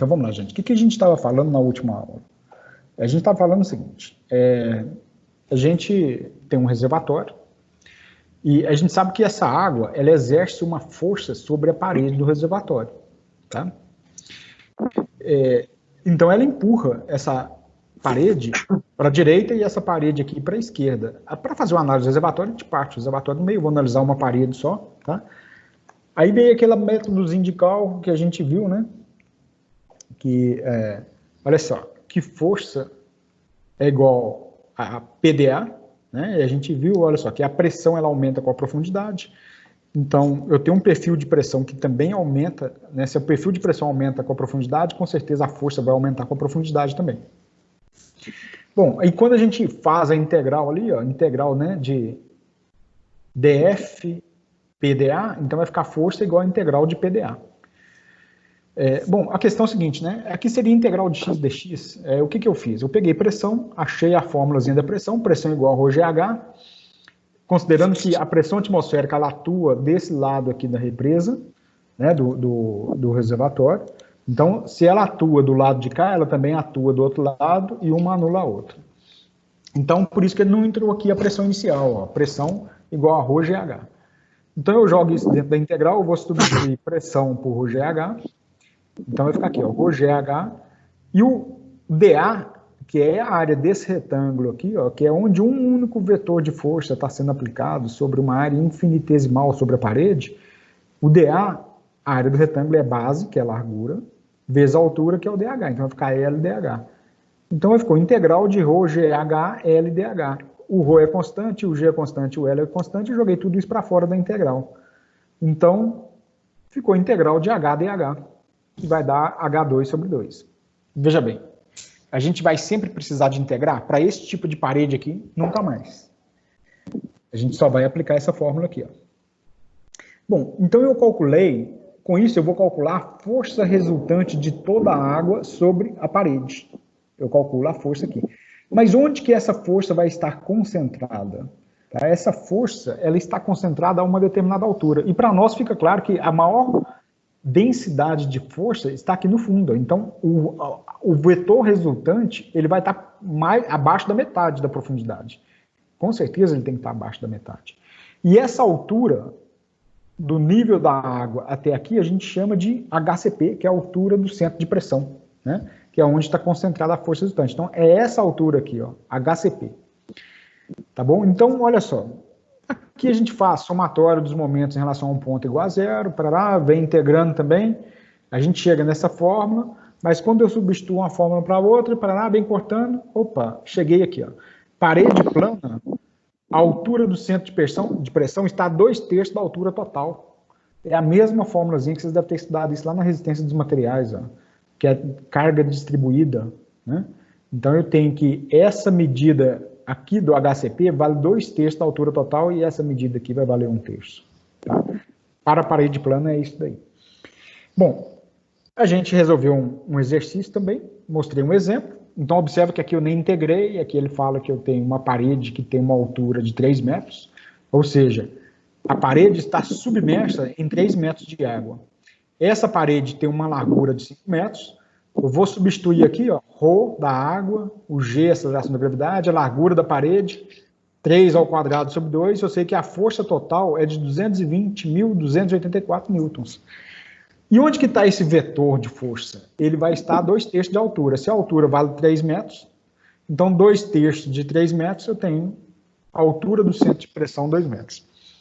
então vamos lá, gente. O que a gente estava falando na última aula? A gente estava falando o seguinte, a gente tem um reservatório e a gente sabe que essa água, ela exerce uma força sobre a parede do reservatório, tá? Então ela empurra essa parede para a direita e essa parede aqui para a esquerda. Para fazer uma análise do reservatório, a gente parte o reservatório no meio, vou analisar uma parede só, tá? Aí veio aquele métodozinho de cálculo que a gente viu, né? Que, olha só, que força é igual a PDA, né? E a gente viu, olha só, que a pressão ela aumenta com a profundidade. Então, eu tenho um perfil de pressão que também aumenta, né? Se o perfil de pressão aumenta com a profundidade, com certeza a força vai aumentar com a profundidade também. Bom, aí quando a gente faz a integral ali, ó, integral, né, de dF PDA, então vai ficar força igual a integral de PDA. Bom, a questão é a seguinte, né? Aqui seria integral de x dx. O que eu fiz? Eu peguei pressão, achei a fórmulazinha da pressão igual a ρGH, considerando que a pressão atmosférica ela atua desse lado aqui da represa, né, do reservatório. Então, se ela atua do lado de cá, ela também atua do outro lado e uma anula a outra. Então, por isso que ele não entrou aqui a pressão inicial, ó, pressão igual a ρGH. Então, eu jogo isso dentro da integral, eu vou substituir pressão por ρGH. Então, vai ficar aqui, ó, ρGH. E o dA, que é a área desse retângulo aqui, ó, que é onde um único vetor de força está sendo aplicado sobre uma área infinitesimal sobre a parede, o dA, a área do retângulo é base, que é a largura, vezes a altura, que é o dH. Então, vai ficar LDH. Então, ficou integral de ρGH, LDH. O ρ é constante, o g é constante, o L é constante, eu joguei tudo isso para fora da integral. Então, ficou integral de HDH, que vai dar H2 sobre 2. Veja bem, a gente vai sempre precisar de integrar para esse tipo de parede aqui, nunca mais. A gente só vai aplicar essa fórmula aqui, ó. Bom, então eu calculei, com isso eu vou calcular a força resultante de toda a água sobre a parede. Eu calculo a força aqui. Mas onde que essa força vai estar concentrada? Tá? Essa força ela está concentrada a uma determinada altura. E para nós fica claro que a maior densidade de força está aqui no fundo. Então, o vetor resultante ele vai estar mais abaixo da metade da profundidade. Com certeza ele tem que estar abaixo da metade. E essa altura do nível da água até aqui a gente chama de HCP, que é a altura do centro de pressão, né? Que é onde está concentrada a força resultante. Então, é essa altura aqui, ó, HCP. Tá bom? Então, olha só. Aqui a gente faz somatório dos momentos em relação a um ponto igual a zero, parará, vem integrando também. A gente chega nessa fórmula, mas quando eu substituo uma fórmula para outra, parará, vem cortando, opa, cheguei aqui, ó. Parede plana, a altura do centro de pressão está a 2/3 da altura total. É a mesma fórmulazinha que vocês devem ter estudado isso lá na resistência dos materiais, ó, que é carga distribuída, né? Então eu tenho que essa medida aqui do HCP vale 2/3 da altura total e essa medida aqui vai valer 1/3. Tá? Para a parede plana é isso daí. Bom, a gente resolveu um exercício também, mostrei um exemplo. Então observa que aqui eu nem integrei, aqui ele fala que eu tenho uma parede que tem uma altura de 3 metros, ou seja, a parede está submersa em 3 metros de água. Essa parede tem uma largura de 5 metros, eu vou substituir aqui, ó, ρ da água, o g, a aceleração da gravidade, a largura da parede, 3 ao quadrado sobre 2, eu sei que a força total é de 220.284 newtons. E onde que está esse vetor de força? Ele vai estar a 2/3 de altura. Se a altura vale 3 metros, então 2/3 de 3 metros eu tenho a altura do centro de pressão 2 metros.